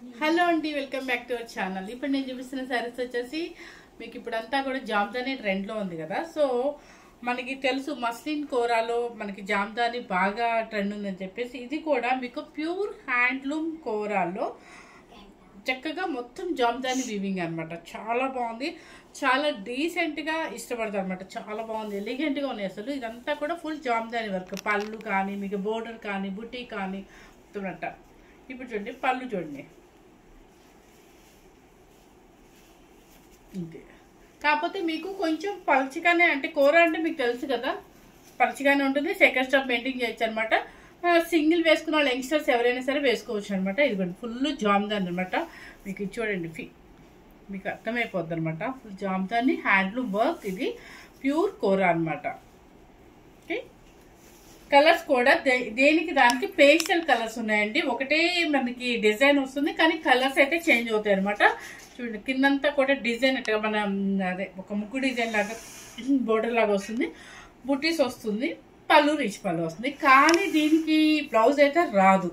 Hello అండి, welcome back to our channel. ఇప్పుడు నేను చూపిస్తున్న శారీస్ వచ్చేసి మీకు ఇప్పుడంతా కూడా జామ్దాని ట్రెండ్లో ఉంది కదా. సో మనకి తెలుసు మస్లిన్ కోరాలో మనకి జామ్దాని బాగా ట్రెండ్ ఉందని చెప్పేసి ఇది కూడా మీకు ప్యూర్ హ్యాండ్లూమ్ కోరాలో చక్కగా మొత్తం జామ్దాని వీవింగ్ అనమాట. చాలా బాగుంది, చాలా డీసెంట్గా ఇష్టపడతారు అనమాట. చాలా బాగుంది, ఎలిగెంట్గా ఉన్నాయి అసలు. ఇదంతా కూడా ఫుల్ జామ్దాని వర్క్, పళ్ళు కానీ మీకు బోర్డర్ కానీ బుటీ కానీ మొత్తం అంట. ఇప్పుడు చూడండి పళ్ళు చూడండి, ఇంతే. కాకపోతే మీకు కొంచెం పలుచగానే, అంటే కూర అంటే మీకు తెలుసు కదా పలుచగానే ఉంటుంది. సెకండ్ స్టాప్ మెయింటైన్ చేయొచ్చు అనమాట. సింగిల్ వేసుకున్న వాళ్ళు యంగ్స్టర్స్ ఎవరైనా సరే వేసుకోవచ్చు అనమాట. ఇదిగోండి ఫుల్ జామ్దాని అనమాట. మీకు ఇది చూడండి, మీకు అర్థమైపోద్ది అనమాట. ఫుల్ జామ్దాని హ్యాండ్లూమ్ వర్క్, ఇది ప్యూర్ కూర అనమాట. ఓకే, కలర్స్ కూడా దేనికి దానికి పేస్టల్ కలర్స్ ఉన్నాయండి. ఒకటే మనకి డిజైన్ వస్తుంది కానీ కలర్స్ అయితే చేంజ్ అవుతాయి అనమాట. చూడండి కిందంతా కూడా డిజైన్ అట్లా మన అదే ఒక ముగ్గు డిజైన్ లాగా బోర్డర్ లాగా వస్తుంది, బుటీస్ వస్తుంది, పళ్ళు రిచ్ పళ్ళు వస్తుంది. కానీ దీనికి బ్లౌజ్ అయితే రాదు,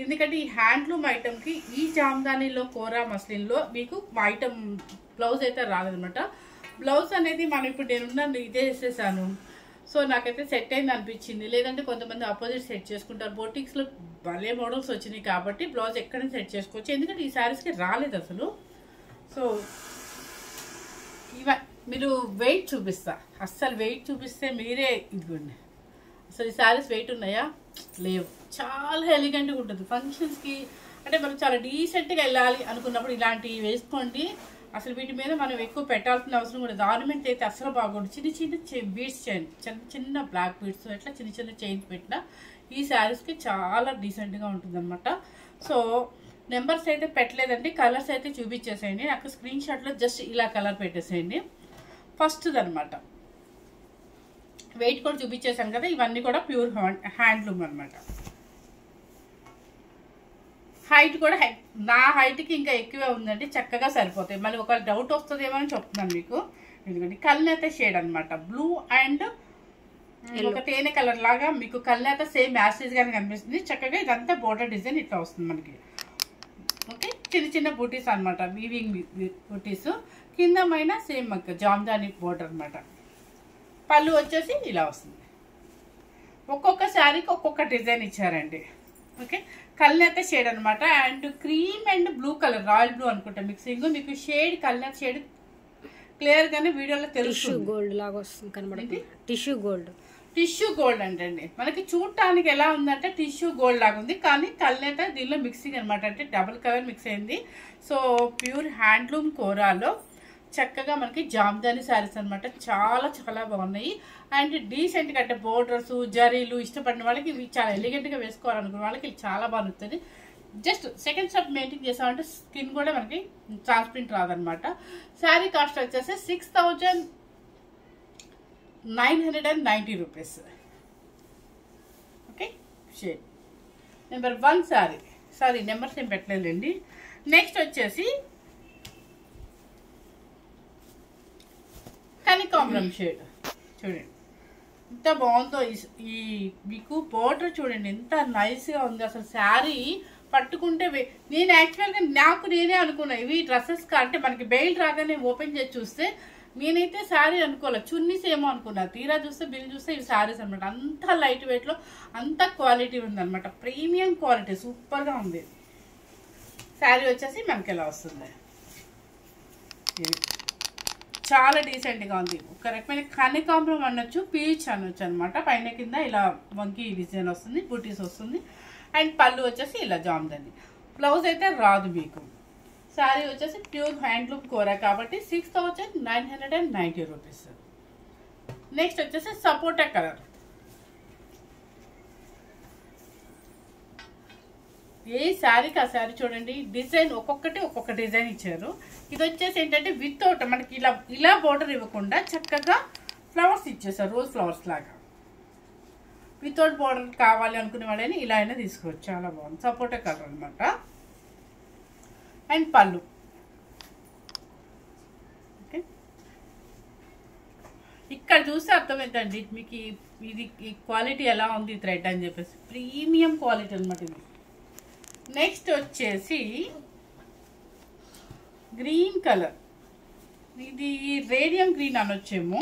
ఎందుకంటే ఈ హ్యాండ్లూమ్ ఐటమ్కి ఈ జామ్దానిలో కోరా మస్లిన్లో మీకు ఐటమ్ బ్లౌజ్ అయితే రాదనమాట. బ్లౌజ్ అనేది మనం ఇప్పుడు నేనున్నాను ఇదే వేసేసాను, సో నాకైతే సెట్ అయింది అనిపించింది. లేదంటే కొంతమంది ఆపోజిట్ సెట్ చేసుకుంటారు. బోటిక్స్లో భలే మోడల్స్ వచ్చినాయి కాబట్టి బ్లౌజ్ ఎక్కడైనా సెట్ చేసుకోవచ్చు, ఎందుకంటే ఈ శారీస్కి రాలేదు అసలు. సో మీరు వెయిట్ చూపిస్తా, అస్సలు వెయిట్ చూపిస్తే మీరే ఇదిగోండి. అసలు ఈ శారీస్ వెయిట్ ఉన్నాయా? లేవు. చాలా ఎలిగెంట్గా ఉంటుంది ఫంక్షన్స్కి, అంటే మనం చాలా డీసెంట్గా వెళ్ళాలి అనుకున్నప్పుడు ఇలాంటివి వేసుకోండి. అసలు వీటి మీద మనం ఎక్కువ పెట్టాల్సిన అవసరం కూడా. ఆర్నమెంట్ అయితే అసలు బాగుంటుంది. చిన్న చిన్న బీడ్స్ చేయండి, చిన్న చిన్న బ్లాక్ బీడ్స్ అట్లా చిన్న చిన్న చైన్స్ పెట్టినా ఈ శారీస్కి చాలా డీసెంట్గా ఉంటుంది అనమాట. సో నెంబర్స్ అయితే పెట్టలేదండి, కలర్స్ అయితే చూపించేసేయండి. నాకు స్క్రీన్ షాట్లో జస్ట్ ఇలా కలర్ పెట్టేసేయండి. ఫస్ట్ది అనమాట, వెయిట్ కూడా చూపించేసాను కదా. ఇవన్నీ కూడా ప్యూర్ హ్యాండ్లూమ్ అనమాట. హైట్ కూడా నా హైట్కి ఇంకా ఎక్కువే ఉందండి, చక్కగా సరిపోతాయి. మళ్ళీ ఒక డౌట్ వస్తుందేమో అని చెప్తున్నాను మీకు. ఎందుకంటే కల్నేత షేడ్ అనమాట, బ్లూ అండ్ ఒక తేనె కలర్ లాగా మీకు కల్నేత సేమ్ యాసిడ్ గానే కనిపిస్తుంది. చక్కగా ఇదంతా బోర్డర్ డిజైన్ ఇట్లా వస్తుంది మనకి. ఓకే, చిన్న చిన్న బూటీస్ అనమాట, వీవింగ్ బూటీస్. కింద మైన సేమ్ మనకి జామ్దాని బోర్డర్ అనమాట. పళ్ళు వచ్చేసి ఇలా వస్తుంది. ఒక్కొక్క శారీకి ఒక్కొక్క డిజైన్ ఇచ్చారండి. ఓకే, కల్నేత షేడ్ అనమాట. And cream and blue colour, royal blue అనుకుంటా మిక్సింగ్. మీకు షేడ్ కల్నేత షేడ్ క్లియర్ గానే వీడియోలో తెలుస్తుంది. గోల్డ్ లాగా వస్తుంది కనబడుతుంది. టిష్యూ గోల్డ్ అంటే మనకి చూడటానికి ఎలా ఉందంటే టిష్యూ గోల్డ్ లాగా ఉంది, కానీ కల్నేత దీనిలో మిక్సింగ్ అనమాట, అంటే డబుల్ కలర్ మిక్స్ అయింది. సో ప్యూర్ హ్యాండ్లూమ్ కోరాలో చక్కగా మనకి జామ్దాని శారీస్ అనమాట. చాలా చాలా బాగున్నాయి అండ్ డీసెంట్గా, అంటే బోర్డర్స్ జరీలు ఇష్టపడిన వాళ్ళకి ఇవి చాలా ఎలిగెంట్గా వేసుకోవాలనుకున్న వాళ్ళకి ఇది చాలా బాగుంటుంది. జస్ట్ సెకండ్ స్టెప్ మెయింటైన్ చేసామంటే స్కిన్ కూడా మనకి ట్రాన్స్పరెంట్ రాదనమాట. శారీ కాస్ట్ వచ్చేసి 6,990 rupees. Okay, shade number 1 sorry numbers ఏం పెట్టలేదండి. నెక్స్ట్ వచ్చేసి కనకాంబరం షేడ్ చూడండి ఎంత బాగుందో. ఈ మీకు బోర్డర్ చూడండి ఎంత నైస్గా ఉంది. అసలు శారీ పట్టుకుంటే నేను యాక్చువల్గా నేనే అనుకున్నా ఇవి డ్రెస్సెస్ అంటే మనకి బెయిల్ రాగానే ఓపెన్ చేసి చూస్తే నేనైతే శారీ అనుకోలే, చున్నీస్ ఏమో అనుకున్నా. తీరా చూస్తే బిల్ చూస్తే ఇవి శారీస్ అనమాట. అంత లైట్ వెయిట్లో అంత క్వాలిటీ ఉందన్నమాట, ప్రీమియం క్వాలిటీ, సూపర్గా ఉంది. శారీ వచ్చేసి మనకి ఎలా వస్తుంది, చాలా డీసెంట్గా ఉంది. ఒక రకమైన కనకాంబరం అనొచ్చు, పీచ్ అనొచ్చు అనమాట. పైన కింద ఇలా వంకి డిజైన్ వస్తుంది, బూటీస్ వస్తుంది. అండ్ పళ్ళు వచ్చేసి ఇలా జామ్దాని. బ్లౌజ్ అయితే రాదు మీకు. శారీ వచ్చేసి ప్యూర్ హ్యాండ్లూమ్ కోరా కాబట్టి 6,990 రూపీస్. నెక్స్ట్ వచ్చేసి సపోటా కలర్. ఏ శారీకి ఆ శారీ చూడండి, డిజైన్ ఒక్కొక్కటి ఒక్కొక్క డిజైన్ ఇచ్చారు. ఇది వచ్చేసి ఏంటంటే వితౌట్ మనకి ఇలా బోర్డర్ ఇవ్వకుండా చక్కగా ఫ్లవర్స్ ఇచ్చేసారు, రోజ్ ఫ్లవర్స్ లాగా. వితౌట్ బోర్డర్ కావాలి అనుకునే వాళ్ళని ఇలా అయినా తీసుకోవచ్చు. చాలా బాగుంది, సపోటా కలర్ అనమాట. అండ్ పళ్ళు. ఓకే, ఇక్కడ చూస్తే అర్థమవుతుందండి మీకు ఇది క్వాలిటీ ఎలా ఉంది థ్రెడ్ అని చెప్పేసి. ప్రీమియం క్వాలిటీ అనమాట ఇది. నెక్స్ట్ వచ్చేసి గ్రీన్ కలర్, ఇది రేడియం గ్రీన్ అనొచ్చేమో,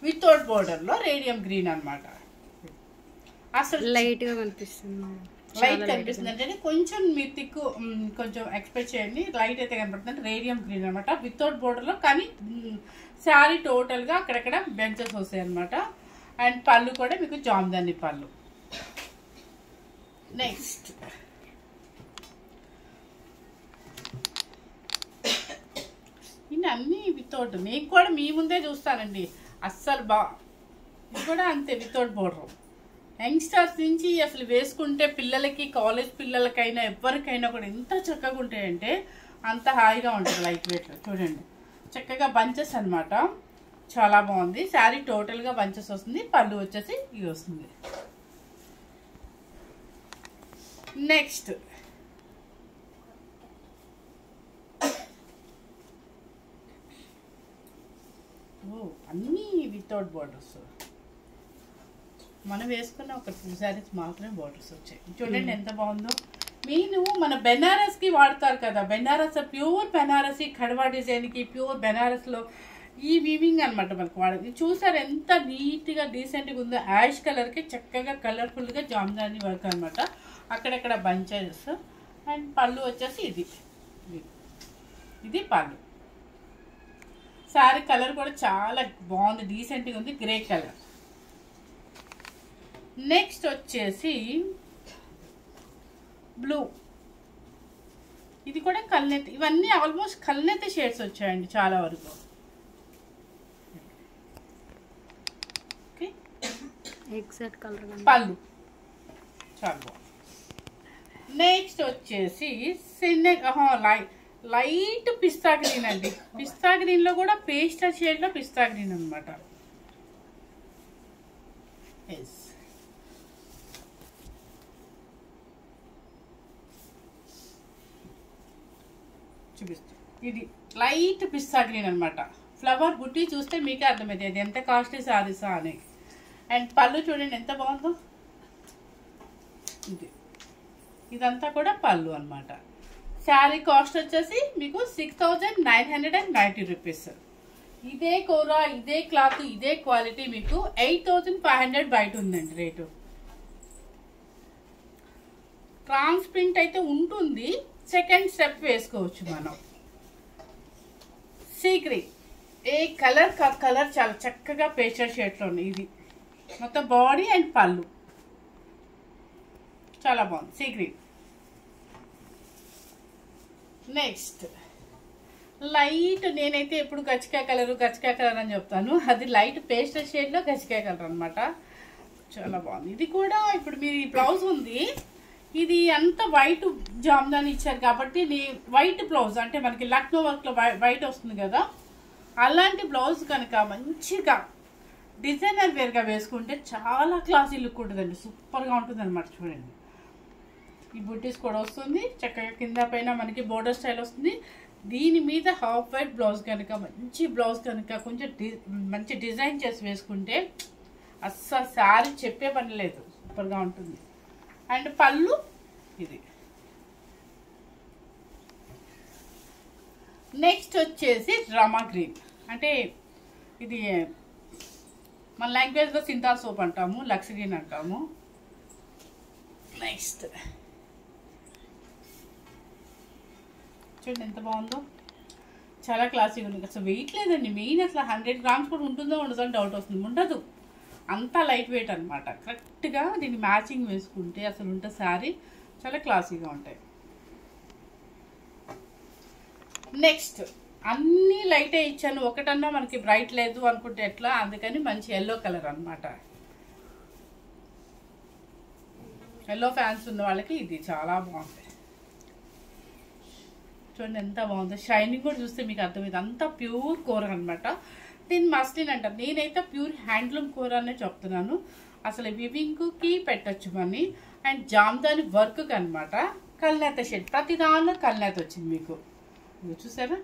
వితౌట్ బోర్డర్లో రేడియం గ్రీన్ అనమాట. అసలు లైట్గా కనిపిస్తుంది, లైట్ కనిపిస్తుంది అంటే కొంచెం మీరు తిక్కు కొంచెం ఎక్స్పెక్ట్ చేయండి. లైట్ అయితే కనపడుతుంది, రేడియం గ్రీన్ అనమాట, వితౌట్ బోర్డర్లో. కానీ శారీ టోటల్గా అక్కడక్కడ బెంచెస్ వస్తాయి అనమాట. అండ్ పళ్ళు కూడా మీకు జామ్దాని పళ్ళు. నెక్స్ట్ ఇన్ని అన్నీ వితౌట్, నేను కూడా మీ ముందే చూస్తానండి అస్సలు ఇది కూడా అంతే వితౌట్ బోర్డర్. యంగ్స్టర్స్ నుంచి అసలు వేసుకుంటే పిల్లలకి, కాలేజ్ పిల్లలకైనా ఎవరికైనా కూడా ఎంత చక్కగా ఉంటాయంటే అంత హాయిగా ఉంటుంది. లైట్ వెయిట్లో చూడండి, చక్కగా బంచెస్ అనమాట, చాలా బాగుంది. శారీ టోటల్గా బంచెస్ వస్తుంది, పళ్ళు వచ్చేసి ఇది వస్తుంది. నెక్స్ట్ అన్నీ వితౌట్ బోర్డర్స్. మనం వేసుకున్న ఒక 2 శారీస్ మాత్రమే బోర్డర్స్ వచ్చాయి. చూడండి ఎంత బాగుందో. మెయిన్ మన బెనారస్కి వాడతారు కదా, బెనారస్ ప్యూర్ బెనారసీ కడవా డిజైన్కి ప్యూర్ బెనారస్లో ఈ వీవింగ్ అనమాట మనకు వాడేది. చూసారు ఎంత నీట్గా డీసెంట్గా ఉందో. యాష్ కలర్కి చక్కగా కలర్ఫుల్గా జామ్దాని వర్క్ అనమాట, అక్కడక్కడ బంచెస్. అండ్ పళ్ళు వచ్చేసి ఇది పళ్ళు. శారీ కలర్ కూడా చాలా బాగుంది, డీసెంట్గా ఉంది, గ్రే కలర్. నెక్స్ట్ వచ్చేసి బ్లూ, ఇది కూడా కల్నెత్తి. ఇవన్నీ ఆల్మోస్ట్ కల్నెత్తి షేడ్స్ వచ్చాయండి చాలా వరకు. ఎగ్జాక్ట్ కలర్ పళ్ళు చాలా బాగుంది. నెక్స్ట్ వచ్చేసి లైట్ పిస్తా గ్రీన్ అండి. పిస్తా గ్రీన్లో కూడా పేస్టల్ షేడ్లో పిస్తా గ్రీన్ అనమాట. చూపిస్తా, ఇది లైట్ పిస్తా గ్రీన్ అనమాట. ఫ్లవర్ బుట్టి చూస్తే మీకే అర్థమైంది అది ఎంత కాస్ట్లీ సారీసా అని. అండ్ పళ్ళు చూడండి ఎంత బాగుందో. ఇదంతా కూడా పళ్ళు అనమాట. శారీ కాస్ట్ వచ్చేసి మీకు 6990 రూపీస్. ఇదే కూర, ఇదే క్లాత్, ఇదే క్వాలిటీ మీకు 8500 బయట ఉందండి రేటు. ట్రాన్స్ప్రింట్ అయితే ఉంటుంది, సెకండ్ స్టెప్ వేసుకోవచ్చు మనం. సీ గ్రీన్, ఏ కలర్ కలర్ చాలా చక్కగా పేస్టల్ షేడ్లో ఉంది. ఇది మొత్తం బాడీ అండ్ పళ్ళు చాలా బాగుంది, సీ గ్రీన్. నెక్స్ట్ లైట్, నేనైతే ఎప్పుడు గచ్చికాయ కలర్ అని చెప్తాను, అది లైట్ పేస్టల్ షేడ్లో గచ్చికాయ కలర్ అనమాట, చాలా బాగుంది. ఇది కూడా ఇప్పుడు మీరు ఈ బ్లౌజ్ ఉంది, ఇది అంత వైట్ జామ్దాని ఇచ్చారు కాబట్టి వైట్ బ్లౌజ్ అంటే మనకి లక్నో వర్క్లో వైట్ వస్తుంది కదా, అలాంటి బ్లౌజ్ కనుక మంచిగా డిజైనర్ వేర్గా వేసుకుంటే చాలా క్లాసీ లుక్ ఉంటుందండి, సూపర్గా ఉంటుంది అనమాట. చూడండి ఈ బుట్టీస్ కూడా వస్తుంది, చక్కగా కింద పైన మనకి బోర్డర్ స్టైల్ వస్తుంది. దీని మీద హాఫ్ వైట్ బ్లౌజ్ కనుక, మంచి బ్లౌజ్ కనుక కొంచెం మంచి డిజైన్ చేసి వేసుకుంటే అస్సలు శారీ చెప్పే పని లేదు, సూపర్గా ఉంటుంది. అండ్ పళ్ళు ఇది. నెక్స్ట్ వచ్చేసి డ్రామా గ్రీన్, అంటే ఇది మన లాంగ్వేజ్లో సింతాల్ సోప్ అంటాము, లక్స్ గ్రీన్ అంటాము. నెక్స్ట్ చూడండి ఎంత బాగుందో, చాలా క్లాసీగా ఉంది. అసలు వెయిట్ లేదండి, మెయిన్ అసలు 100 గ్రామ్స్ కూడా ఉంటుందో ఉండదో అని డౌట్ వస్తుంది, ఉండదు, అంతా లైట్ వెయిట్ అనమాట. కరెక్ట్గా దీన్ని మ్యాచింగ్ వేసుకుంటే అసలు ఉంటే శారీ చాలా క్లాసీగా ఉంటాయి. నెక్స్ట్ అన్నీ లైటే ఇచ్చాను, ఒకటన్నా మనకి బ్రైట్ లేదు అనుకుంటే ఎట్లా, అందుకని మంచి ఎల్లో కలర్ అనమాట. ఎల్లో ఫ్యాన్స్ ఉన్న వాళ్ళకి ఇది చాలా బాగుంది. చూడండి ఎంత బాగుంది, షైనింగ్ కూడా చూస్తే మీకు అర్థమైంది, అంతా ప్యూర్ కూర అనమాట. దీన్ని మస్లిన్ అంటారు, నేనైతే ప్యూర్ హ్యాండ్లూమ్ కూర అనే చెప్తున్నాను. అసలు వివింగ్కి పెట్టచ్చు మనీ. అండ్ జామ్దాని వర్క్కి అనమాట, కల్నేత షేడ్, ప్రతి దానిలో కల్నేత వచ్చింది మీకు, ఇది చూసారా.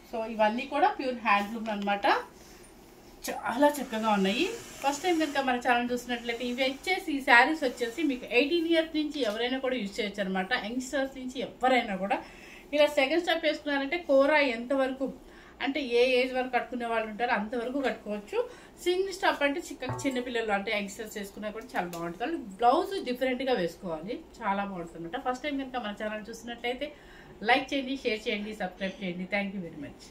సో ఇవన్నీ కూడా ప్యూర్ హ్యాండ్లూమ్ అనమాట, చాలా చక్కగా ఉన్నాయి. ఫస్ట్ టైం కనుక మన ఛానల్ చూసినట్లయితే ఇవి వచ్చేసి ఈ శారీస్ వచ్చేసి మీకు 18 ఇయర్స్ నుంచి ఎవరైనా కూడా యూజ్ చేయొచ్చు అనమాట. యంగ్స్టర్స్ నుంచి ఎవరైనా కూడా ఇలా సెకండ్ స్టెప్ వేసుకున్నారంటే కోరా ఎంతవరకు అంటే ఏ ఏజ్ వరకు కట్టుకునే వాళ్ళు ఉంటారో అంతవరకు కట్టుకోవచ్చు. సింగిల్ స్టెప్ అంటే చిన్నపిల్లలు అంటే యంగ్స్టర్స్ వేసుకున్నా కూడా చాలా బాగుంటుంది. బ్లౌజ్ డిఫరెంట్గా వేసుకోవాలి, చాలా బాగుంటుంది అనమాట. ఫస్ట్ టైం కనుక మన ఛానల్ చూసినట్లయితే లైక్ చేయండి, షేర్ చేయండి, సబ్స్క్రైబ్ చేయండి. Thank you very much.